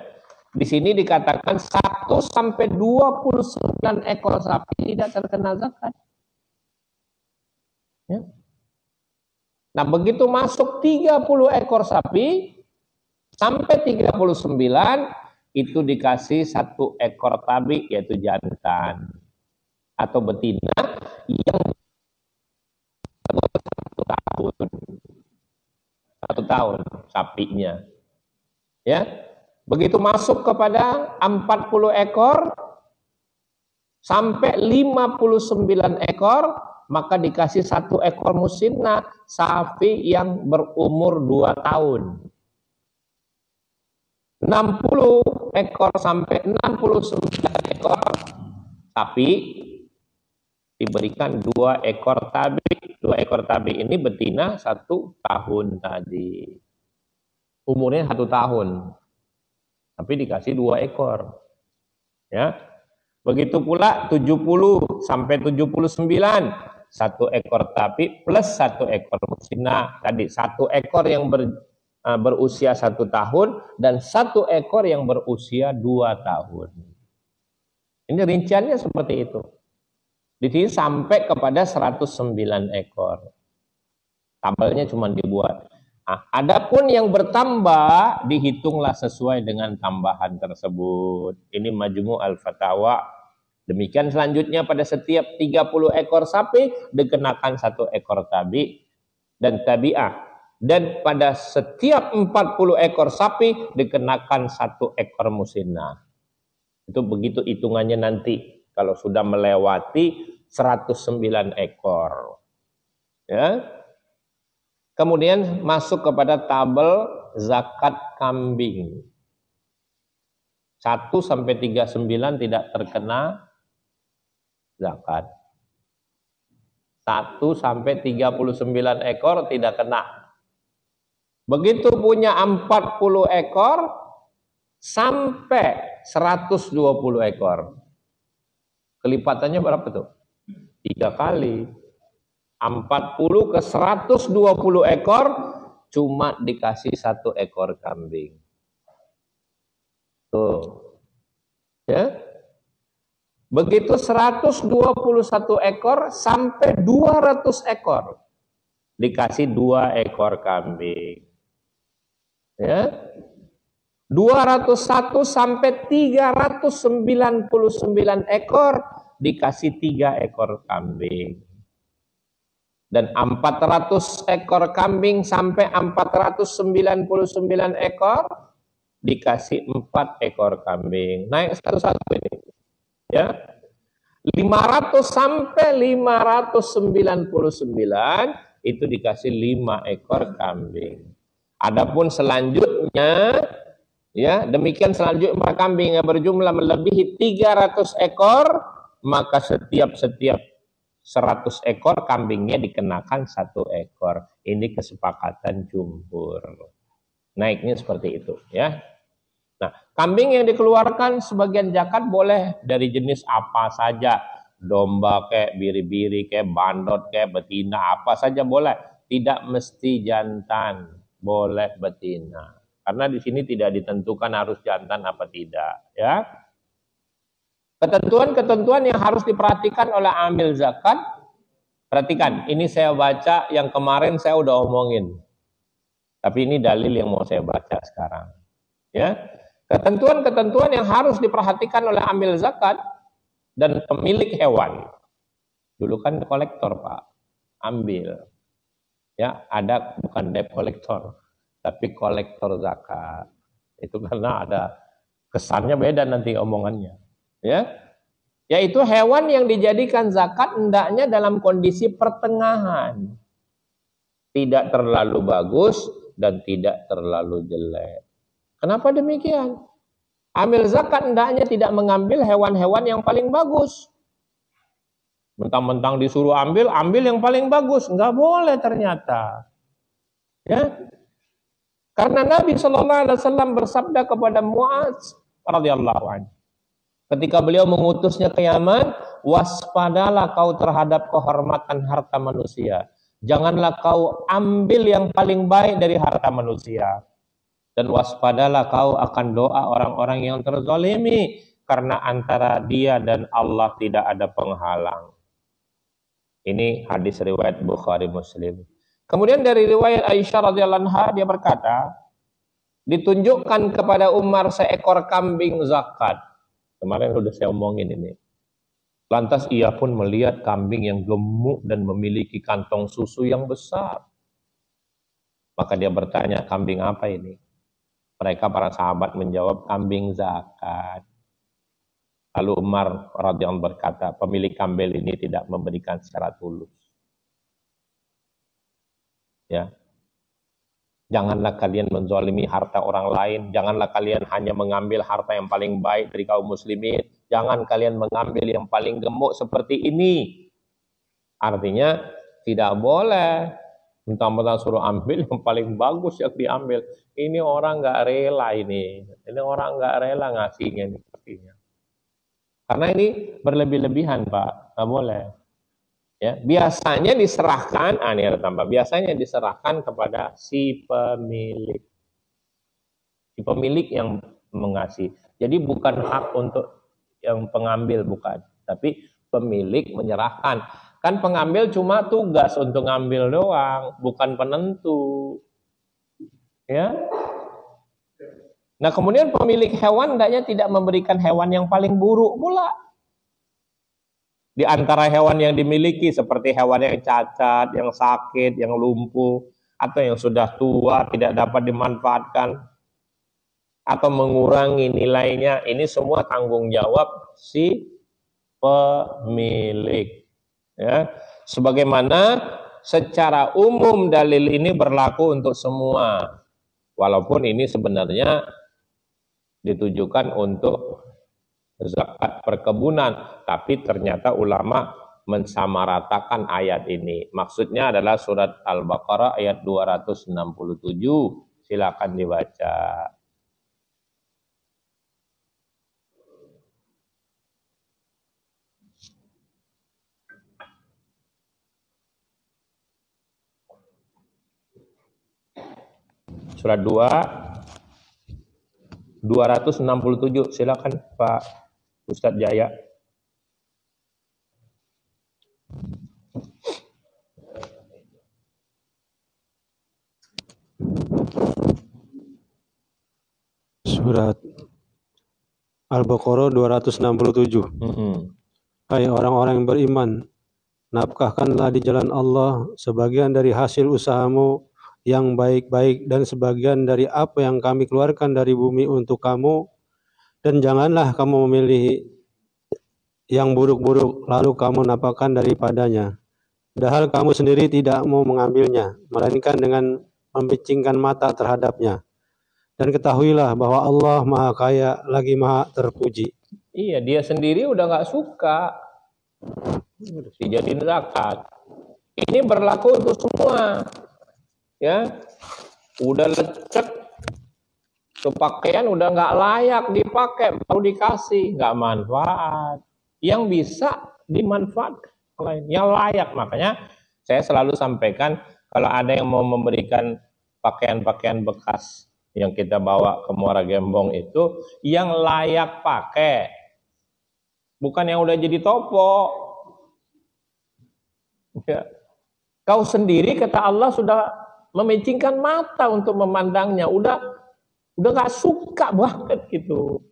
Di sini dikatakan 1 sampai 29 ekor sapi tidak terkena zakat. Ya. Nah, begitu masuk 30 ekor sapi sampai 39 itu dikasih 1 ekor tabi, yaitu jantan atau betina yang 1 tahun sapinya. Ya. Begitu masuk kepada 40 ekor sampai 59 ekor, maka dikasih 1 ekor musinna, sapi yang berumur 2 tahun. 60 ekor sampai 69 ekor sapi diberikan 2 ekor tabi. 2 ekor tabi ini betina 1 tahun tadi. Umurnya 1 tahun. Tapi dikasih 2 ekor. Ya. Begitu pula 70 sampai 79, 1 ekor tabi plus 1 ekor musinna. Tadi 1 ekor yang berusia 1 tahun dan 1 ekor yang berusia 2 tahun. Ini rinciannya seperti itu. Di sini sampai kepada 109 ekor. Tabelnya cuma dibuat. Nah, adapun yang bertambah dihitunglah sesuai dengan tambahan tersebut. Ini Majmu' al-Fatawa. Demikian selanjutnya pada setiap 30 ekor sapi dikenakan 1 ekor tabi dan tabi'ah. Dan pada setiap 40 ekor sapi dikenakan 1 ekor musinna. Itu begitu hitungannya nanti kalau sudah melewati 109 ekor. Ya. Kemudian masuk kepada tabel zakat kambing. 1 sampai 39 tidak terkena zakat. 1 sampai 39 ekor tidak kena. Begitu punya 40 ekor sampai 120 ekor. Kelipatannya berapa tuh? 3 kali. 40 ke 120 ekor cuma dikasih 1 ekor kambing. Tuh. Ya. Begitu 121 ekor sampai 200 ekor dikasih 2 ekor kambing. Ya. 201 sampai 399 ekor dikasih 3 ekor kambing. Dan 400 ekor kambing sampai 499 ekor dikasih 4 ekor kambing. Naik satu-satu ini. Ya. 500 sampai 599 itu dikasih 5 ekor kambing. Adapun selanjutnya, ya, demikian selanjutnya kambing yang berjumlah melebihi 300 ekor, maka setiap 100 ekor kambingnya dikenakan 1 ekor. Ini kesepakatan jumhur. Naiknya seperti itu, ya. Nah, kambing yang dikeluarkan sebagian zakat boleh dari jenis apa saja. Domba kayak biri-biri, kayak bandot, kayak betina, apa saja boleh. Tidak mesti jantan, boleh betina. Karena di sini tidak ditentukan harus jantan apa tidak, ya. Ketentuan-ketentuan yang harus diperhatikan oleh amil zakat. Perhatikan, ini saya baca yang kemarin saya udah omongin. Tapi ini dalil yang mau saya baca sekarang. Ya. Ketentuan-ketentuan yang harus diperhatikan oleh amil zakat dan pemilik hewan. Dulu kan kolektor, Pak. Ambil. Ya, ada bukan debt kolektor, tapi kolektor zakat. Itu karena ada kesannya beda nanti omongannya. Ya, yaitu hewan yang dijadikan zakat hendaknya dalam kondisi pertengahan, tidak terlalu bagus dan tidak terlalu jelek. Kenapa demikian? Amil zakat hendaknya tidak mengambil hewan-hewan yang paling bagus. Mentang-mentang disuruh ambil yang paling bagus, nggak boleh ternyata. Ya, karena Nabi SAW bersabda kepada Mu'adz radhiyallahu anhu. Ketika beliau mengutusnya ke Yaman, waspadalah kau terhadap kehormatan harta manusia. Janganlah kau ambil yang paling baik dari harta manusia. Dan waspadalah kau akan doa orang-orang yang terzalimi, karena antara dia dan Allah tidak ada penghalang. Ini hadis riwayat Bukhari Muslim. Kemudian dari riwayat Aisyah radhiyallahu anha, dia berkata, ditunjukkan kepada Umar seekor kambing zakat. Kemarin sudah saya omongin ini. Lantas ia pun melihat kambing yang gemuk dan memiliki kantong susu yang besar. Maka dia bertanya, kambing apa ini? Mereka para sahabat menjawab, kambing zakat. Lalu Umar radhiyallahu anhu berkata, pemilik kambing ini tidak memberikan secara tulus. Ya. Janganlah kalian menzalimi harta orang lain. Janganlah kalian hanya mengambil harta yang paling baik dari kaum muslimin. Jangan kalian mengambil yang paling gemuk seperti ini. Artinya tidak boleh mentang-mentang suruh ambil yang paling bagus yang diambil. Ini orang nggak rela ini. Ini orang nggak rela ngasihnya ini sepertinya. Karena ini berlebih-lebihan, Pak. Nggak boleh. Ya, biasanya diserahkan, ini ada tambah. Biasanya diserahkan kepada si pemilik. Si pemilik yang mengasih. Jadi bukan hak untuk yang pengambil, bukan. Tapi pemilik menyerahkan. Kan pengambil cuma tugas untuk ngambil doang, bukan penentu. Ya. Nah, kemudian pemilik hewan hendaknya tidak memberikan hewan yang paling buruk pula. Di antara hewan yang dimiliki seperti hewan yang cacat, yang sakit, yang lumpuh, atau yang sudah tua, tidak dapat dimanfaatkan, atau mengurangi nilainya, ini semua tanggung jawab si pemilik. Ya. Sebagaimana secara umum dalil ini berlaku untuk semua, walaupun ini sebenarnya ditujukan untuk zakat perkebunan, tapi ternyata ulama mensamaratakan ayat ini. Maksudnya adalah surat Al-Baqarah ayat 267. Silakan dibaca. Surat 267. Silakan Pak Ustadz Jaya. Surat Al-Baqarah 267. Hai orang-orang yang beriman, nafkahkanlah di jalan Allah sebagian dari hasil usahamu yang baik-baik dan sebagian dari apa yang kami keluarkan dari bumi untuk kamu. Dan janganlah kamu memilih yang buruk-buruk, lalu kamu nafkahkan daripadanya. Padahal kamu sendiri tidak mau mengambilnya, melainkan dengan membicingkan mata terhadapnya. Dan ketahuilah bahwa Allah Maha Kaya lagi Maha Terpuji. Iya, dia sendiri udah nggak suka dijadiin zakat. Ini berlaku untuk semua. Ya, udah lecek. Itu pakaian udah nggak layak dipakai, baru dikasih, nggak manfaat. Yang bisa dimanfaatkan lain, yang layak. Makanya saya selalu sampaikan, kalau ada yang mau memberikan pakaian-pakaian bekas yang kita bawa ke Muara Gembong itu, yang layak pakai, bukan yang udah jadi topo. Ya. Kau sendiri, kata Allah, sudah memicingkan mata untuk memandangnya, udah nggak suka banget gitu.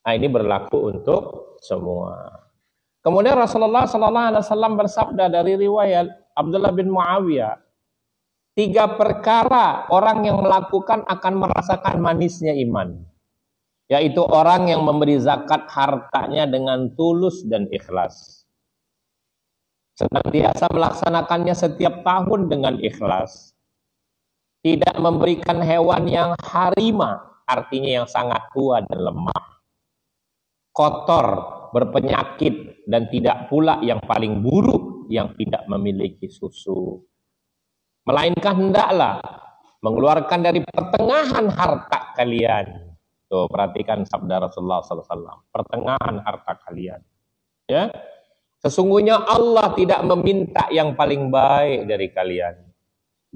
Nah, ini berlaku untuk semua. Kemudian Rasulullah SAW bersabda dari riwayat Abdullah bin Muawiyah, 3 perkara orang yang melakukan akan merasakan manisnya iman, yaitu orang yang memberi zakat hartanya dengan tulus dan ikhlas, senantiasa melaksanakannya setiap tahun dengan ikhlas, tidak memberikan hewan yang harima, artinya yang sangat tua dan lemah, kotor, berpenyakit, dan tidak pula yang paling buruk yang tidak memiliki susu. Melainkan hendaklah mengeluarkan dari pertengahan harta kalian. Tuh, perhatikan sabda Rasulullah SAW. Pertengahan harta kalian. Ya, sesungguhnya Allah tidak meminta yang paling baik dari kalian.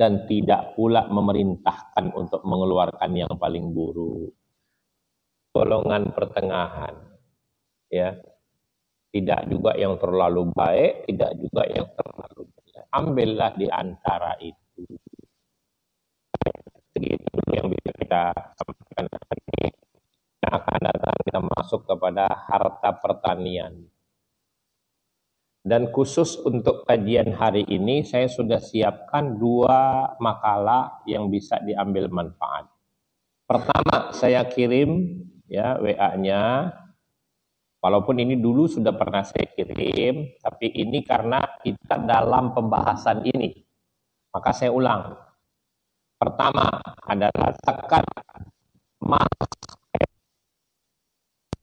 dan tidak pula memerintahkan untuk mengeluarkan yang paling buruk. Golongan pertengahan, ya, tidak juga yang terlalu baik, tidak juga yang terlalu jelek. Ambillah di antara itu. Begitu yang bisa kita sampaikan hari ini. Yang akan datang kita masuk kepada harta pertanian. Dan khusus untuk kajian hari ini saya sudah siapkan 2 makalah yang bisa diambil manfaat. Pertama saya kirim ya WA-nya, walaupun ini dulu sudah pernah saya kirim, tapi ini karena kita dalam pembahasan ini, maka saya ulang. Pertama adalah zakat emas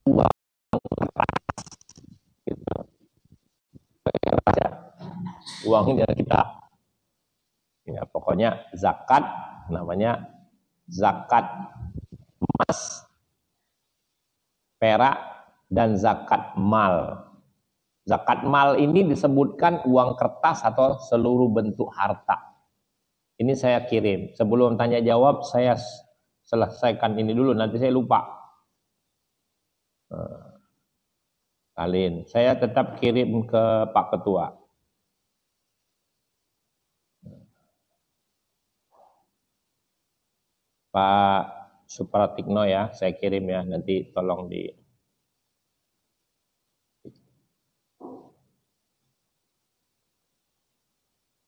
uang gitu. Uangnya kita, ya pokoknya zakat namanya zakat emas, perak, dan zakat mal. Zakat mal ini disebutkan uang kertas atau seluruh bentuk harta. Ini saya kirim. Sebelum tanya jawab saya selesaikan ini dulu, nanti saya lupa. Kalian, saya tetap kirim ke Pak Ketua. Pak Supratikno ya, saya kirim ya, nanti tolong di.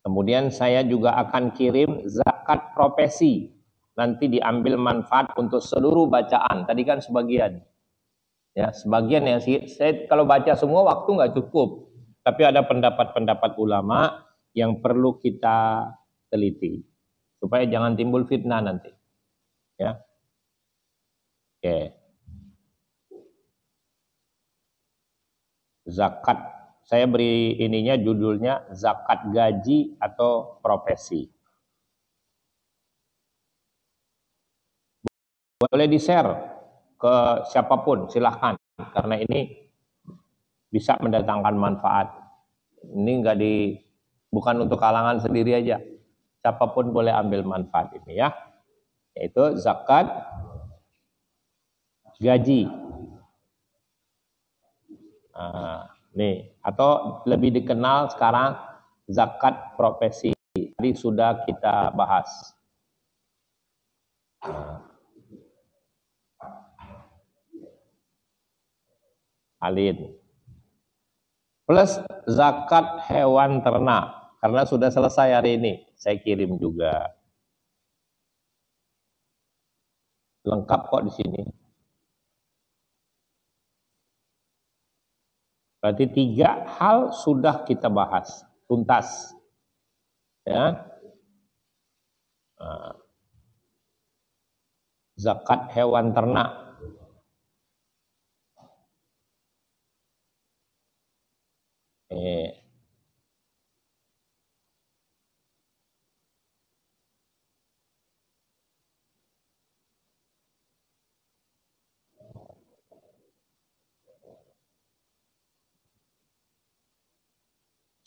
Kemudian saya juga akan kirim zakat profesi, nanti diambil manfaat untuk seluruh bacaan. Tadi kan sebagian, ya sebagian ya. Saya kalau baca semua waktu nggak cukup, tapi ada pendapat-pendapat ulama yang perlu kita teliti supaya jangan timbul fitnah nanti. Ya, oke. Zakat, saya beri ininya judulnya zakat gaji atau profesi. Boleh di-share ke siapapun, silahkan, karena ini bisa mendatangkan manfaat. Ini bukan untuk kalangan sendiri aja, siapapun boleh ambil manfaat ini ya. Yaitu zakat gaji. Nih, atau lebih dikenal sekarang zakat profesi. Tadi sudah kita bahas. Alin. Plus zakat hewan ternak, karena sudah selesai hari ini, saya kirim juga. Lengkap kok di sini. Berarti 3 hal sudah kita bahas tuntas, ya. Zakat hewan ternak.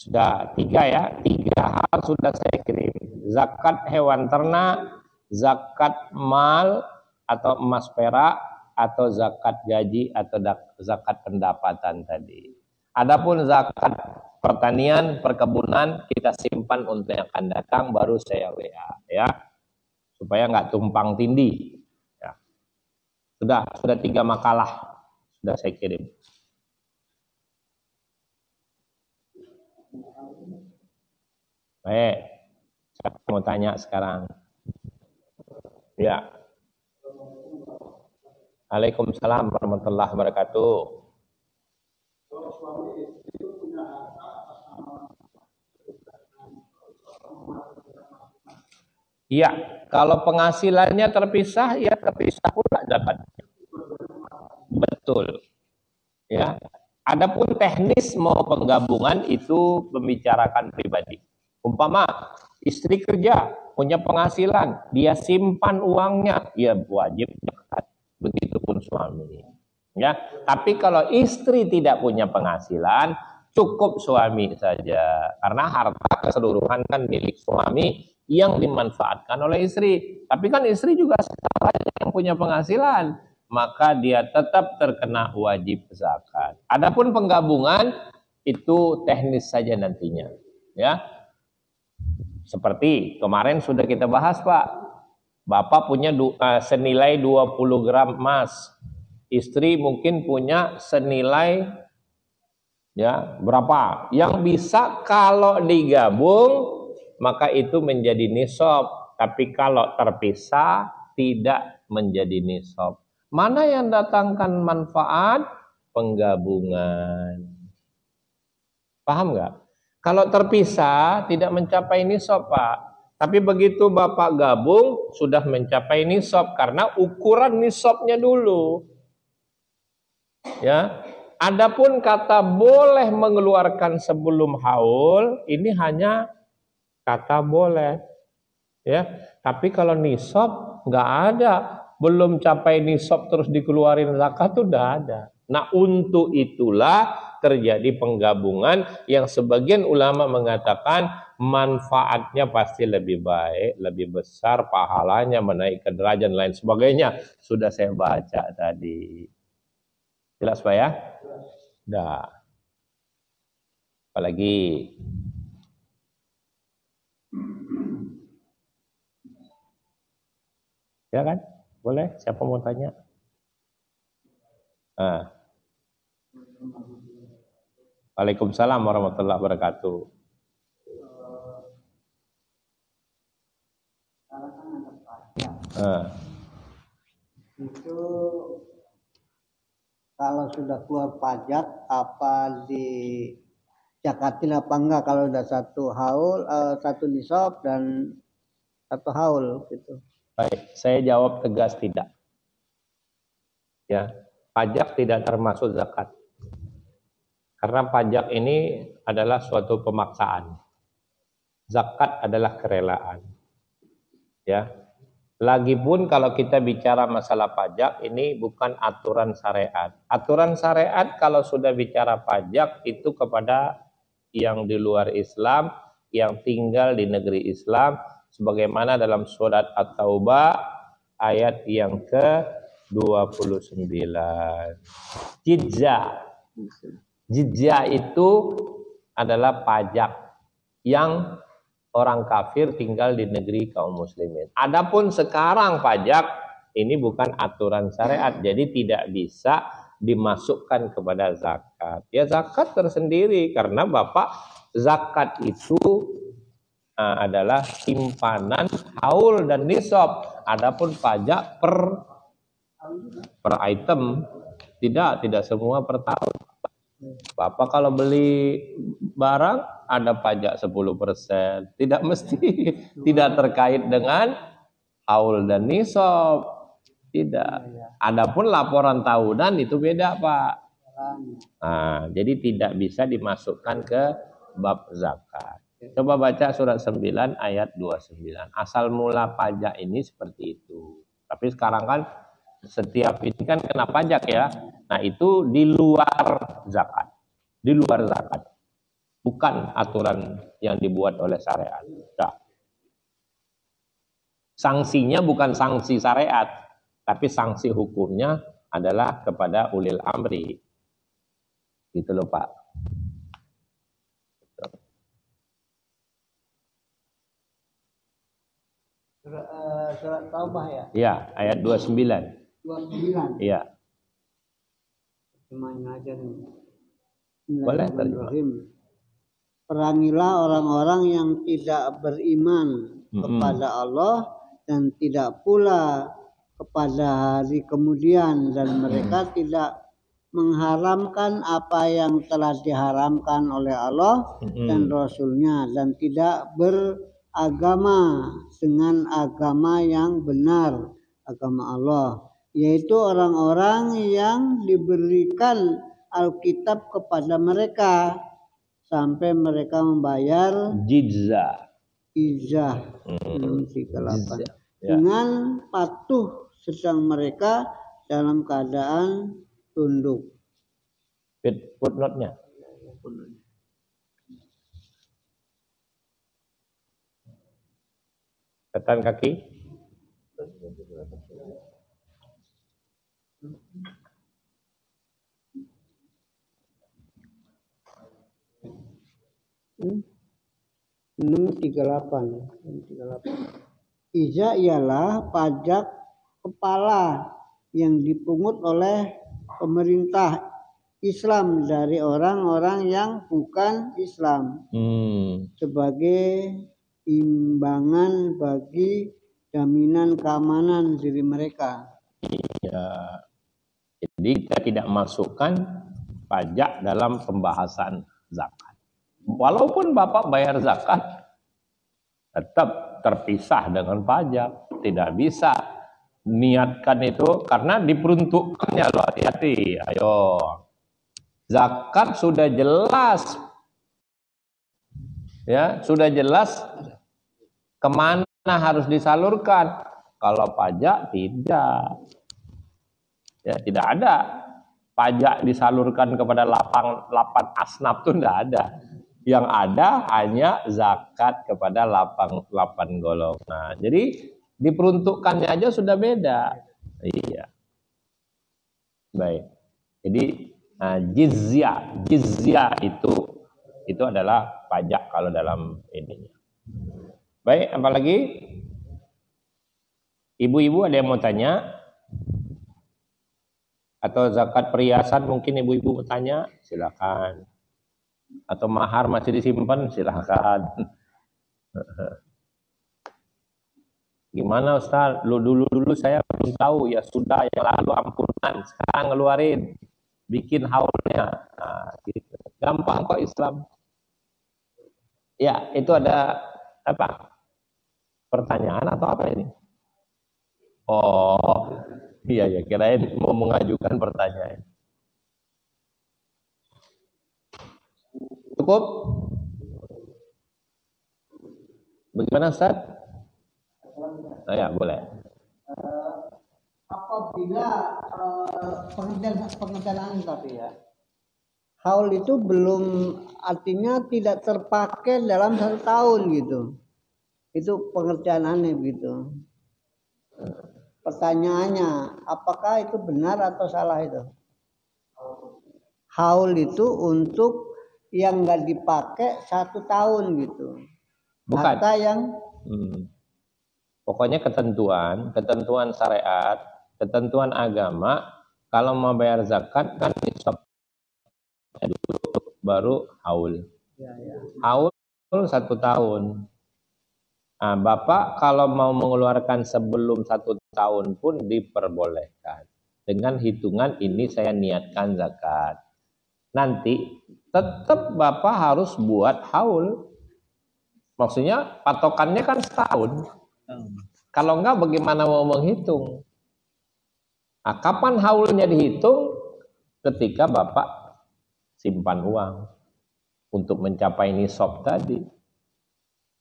Sudah 3 ya, 3 hal sudah saya kirim. Zakat hewan ternak, zakat mal atau emas perak, atau zakat gaji atau zakat pendapatan tadi. Adapun zakat pertanian, perkebunan kita simpan untuk yang akan datang, baru saya WA ya, supaya nggak tumpang tindih. Ya. Sudah 3 makalah sudah saya kirim. Baik, saya mau tanya sekarang. Ya. Waalaikumsalam warahmatullahi wabarakatuh. Iya, kalau penghasilannya terpisah, ya terpisah pula dapatnya. Betul. Ya. Adapun teknis mau penggabungan itu membicarakan pribadi. Umpama istri kerja, punya penghasilan, dia simpan uangnya, ya wajib zakat. Begitupun suami. Ya, tapi kalau istri tidak punya penghasilan, cukup suami saja. Karena harta keseluruhan kan milik suami, yang dimanfaatkan oleh istri. Tapi kan istri juga banyak yang punya penghasilan, maka dia tetap terkena wajib zakat. Adapun penggabungan itu teknis saja nantinya, ya. Seperti kemarin sudah kita bahas, Pak. Bapak punya senilai 20 gram emas. Istri mungkin punya senilai ya berapa? Yang bisa kalau digabung maka itu menjadi nisab, tapi kalau terpisah tidak menjadi nisab. Mana yang datangkan manfaat? Penggabungan. Paham nggak? Kalau terpisah tidak mencapai nisab, Pak. Tapi begitu Bapak gabung sudah mencapai nisab karena ukuran nisabnya dulu. Ya. Adapun kata boleh mengeluarkan sebelum haul ini hanya kata boleh. Ya. Tapi kalau nisab nggak ada. Belum capai nisab terus dikeluarin zakat itu udah ada. Nah, untuk itulah terjadi penggabungan yang sebagian ulama mengatakan manfaatnya pasti lebih baik, lebih besar pahalanya, menaikkan derajat dan lain sebagainya. Sudah saya baca tadi. Jelas Pak ya? Dah. Apalagi ya kan? Boleh? Siapa mau tanya? Waalaikumsalam warahmatullahi wabarakatuh. Itu kalau sudah keluar pajak apa dijakatin apa enggak kalau udah satu haul, satu nisab dan satu haul gitu. Baik, saya jawab tegas tidak. Ya, pajak tidak termasuk zakat. Karena pajak ini adalah suatu pemaksaan. Zakat adalah kerelaan. Ya. Lagipun kalau kita bicara masalah pajak ini bukan aturan syariat. Aturan syariat kalau sudah bicara pajak itu kepada yang di luar Islam, yang tinggal di negeri Islam, sebagaimana dalam surat At-Taubah ayat yang ke-29. Jizya itu adalah pajak yang orang kafir tinggal di negeri kaum muslimin. Adapun sekarang pajak ini bukan aturan syariat, jadi tidak bisa dimasukkan kepada zakat. Ya zakat tersendiri karena Bapak zakat itu adalah simpanan haul dan nisab. Adapun pajak per item, tidak semua per tahun. Bapak kalau beli barang ada pajak 10%, tidak mesti tidak terkait dengan haul dan nisab. Tidak. Adapun laporan tahunan itu beda, Pak. Nah, jadi tidak bisa dimasukkan ke bab zakat. Coba baca surat 9 ayat 29. Asal mula pajak ini seperti itu. Tapi sekarang kan setiap ini kan kena pajak ya. Nah, itu di luar zakat. Di luar zakat. Bukan aturan yang dibuat oleh syariat. Nah, sanksinya bukan sanksi syariat, tapi sanksi hukumnya adalah kepada ulil amri. Gitu loh, Pak. Surat Taubah ya? Iya, ayat 29. 29. Iya. Terjemahnya aja nih. Boleh terjemah. Perangilah orang-orang yang tidak beriman kepada Allah dan tidak pula kepada hari kemudian, dan mereka tidak mengharamkan apa yang telah diharamkan oleh Allah dan Rasulnya, dan tidak beragama dengan agama yang benar, agama Allah, yaitu orang-orang yang diberikan Alkitab kepada mereka sampai mereka membayar jizah dengan patuh sedang mereka dalam keadaan tunduk. Footnote-nya. Catatan kaki. Hmm? 638. Iza ialah pajak kepala yang dipungut oleh pemerintah Islam dari orang-orang yang bukan Islam sebagai imbangan bagi jaminan keamanan diri mereka. Ya. Jadi kita tidak masukkan pajak dalam pembahasan zakat. Walaupun Bapak bayar zakat, tetap terpisah dengan pajak. Tidak bisa niatkan itu karena diperuntukkannya loh, hati-hati. Ayo. Zakat sudah jelas. Ya, sudah jelas kemana harus disalurkan. Kalau pajak tidak. Ya, tidak ada. Pajak disalurkan kepada 8 asnaf itu tidak ada. Yang ada hanya zakat kepada 8 golongan. Jadi diperuntukkannya aja sudah beda. Iya. Baik. Jadi jizya itu adalah pajak kalau dalam ininya. Baik, apalagi? Ibu-ibu ada yang mau tanya? Atau zakat perhiasan mungkin ibu-ibu mau tanya? Silakan. Atau mahar masih disimpan? Silakan. Gimana Ustaz? Dulu saya belum tahu, ya sudah yang lalu ampunan. Sekarang ngeluarin, bikin haulnya. Nah, gitu. Gampang kok Islam. Ya, itu ada apa? Pertanyaan atau apa ini? Oh, iya ya, kirain mau mengajukan pertanyaan. Cukup? Bagaimana Ustaz? Oh ya, boleh. Apabila pengerjaan tapi ya, haul itu belum, artinya tidak terpakai dalam 1 tahun gitu. Itu pengerjaan aneh gitu. Pertanyaannya, apakah itu benar atau salah itu? Haul itu untuk yang nggak dipakai 1 tahun gitu. Bukan. Harta yang pokoknya ketentuan syariat, ketentuan agama, kalau mau bayar zakat kan nisab dulu baru haul. ya. Haul 1 tahun. Nah, Bapak kalau mau mengeluarkan sebelum 1 tahun pun diperbolehkan. Dengan hitungan ini saya niatkan zakat. Nanti tetap Bapak harus buat haul. Maksudnya patokannya kan setahun. Kalau enggak bagaimana mau menghitung? Nah, kapan haulnya dihitung? Ketika Bapak simpan uang untuk mencapai nisab tadi.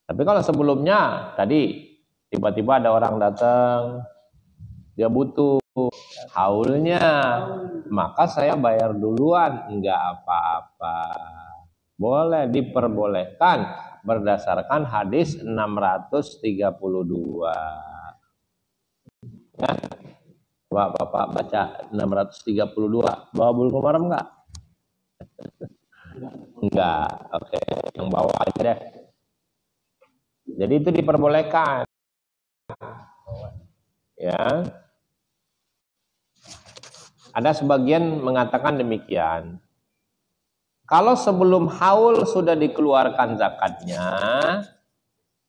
Tapi kalau sebelumnya tadi tiba-tiba ada orang datang, dia butuh haulnya, maka saya bayar duluan, enggak apa-apa. Boleh, diperbolehkan berdasarkan hadis 632. Ya. Bapak baca 632. Bawa bulu maram enggak? Enggak. Oke, yang bawa aja deh. Jadi itu diperbolehkan. Ya. Ada sebagian mengatakan demikian. Kalau sebelum haul sudah dikeluarkan zakatnya,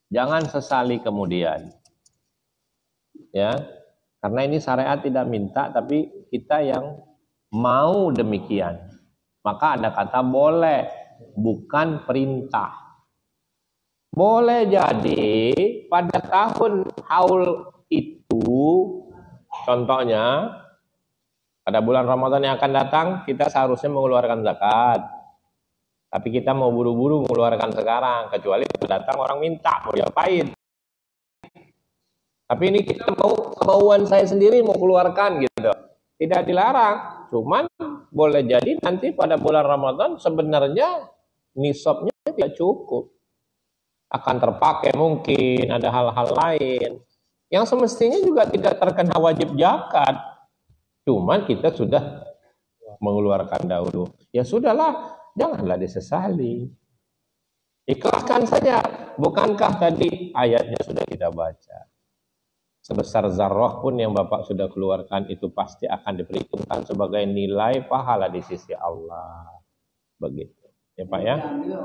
jangan sesali kemudian. Ya. Karena ini syariat tidak minta, tapi kita yang mau demikian. Maka ada kata boleh, bukan perintah. Boleh jadi pada tahun haul itu, contohnya pada bulan Ramadan yang akan datang, kita seharusnya mengeluarkan zakat. Tapi kita mau buru-buru mengeluarkan sekarang, kecuali datang orang minta, mau diapain? Tapi ini kita mau, kemauan saya sendiri mau keluarkan gitu. Tidak dilarang, cuman boleh jadi nanti pada bulan Ramadan sebenarnya nisabnya tidak cukup. akan terpakai, mungkin ada hal-hal lain yang semestinya juga tidak terkena wajib zakat. Cuman kita sudah mengeluarkan dahulu. Ya sudahlah, janganlah disesali. Ikhlaskan saja. Bukankah tadi ayatnya sudah kita baca? Sebesar zarrah pun yang Bapak sudah keluarkan itu pasti akan diperhitungkan sebagai nilai pahala di sisi Allah. Begitu. Ya Pak ya? Diambil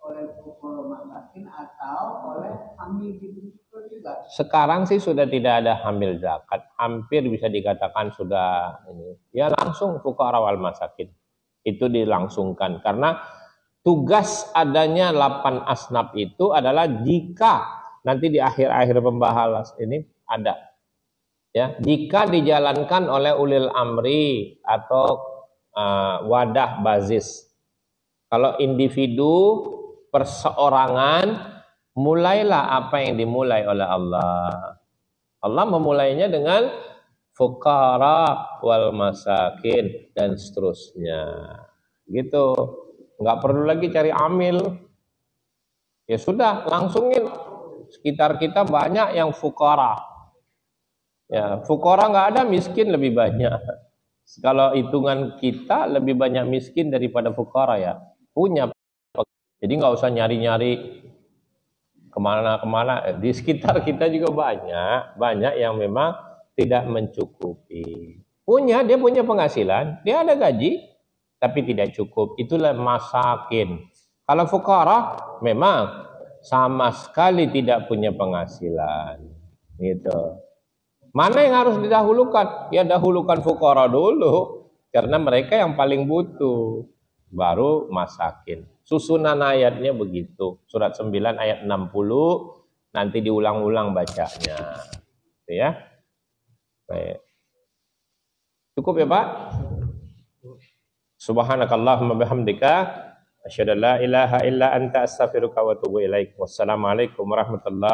oleh fuqara masakin atau oleh hamil juga. Sekarang sih sudah tidak ada hamil zakat. Hampir bisa dikatakan sudah ini. Ya langsung fuqara wal masakin. Itu dilangsungkan karena tugas adanya 8 asnaf itu adalah jika nanti di akhir-akhir pembahasan ini ada, ya, jika dijalankan oleh ulil amri atau wadah bazis. Kalau individu perseorangan, mulailah apa yang dimulai oleh Allah. Allah memulainya dengan fuqara wal masakin dan seterusnya. Gitu. Nggak perlu lagi cari amil. Ya sudah, langsungin. Sekitar kita banyak yang fuqara. Ya, fuqara nggak ada, miskin lebih banyak. Kalau hitungan kita lebih banyak miskin daripada fuqara ya. Punya. Jadi nggak usah nyari-nyari kemana-kemana. Di sekitar kita juga banyak yang memang tidak mencukupi. Dia punya penghasilan, dia ada gaji, tapi tidak cukup. Itulah masakin. Kalau fuqara memang sama sekali tidak punya penghasilan. Gitu. Mana yang harus didahulukan? Ya dahulukan fuqara dulu, karena mereka yang paling butuh. Baru masakin. Susunan ayatnya begitu. Surat 9 ayat 60 nanti diulang-ulang bacanya. Gitu ya. Baik. Cukup ya Pak? Subhanakallahumma bihamdika asyhadu an la ilaha illa anta astaghfiruka wa atubu ilaik. Wassalamualaikum warahmatullahi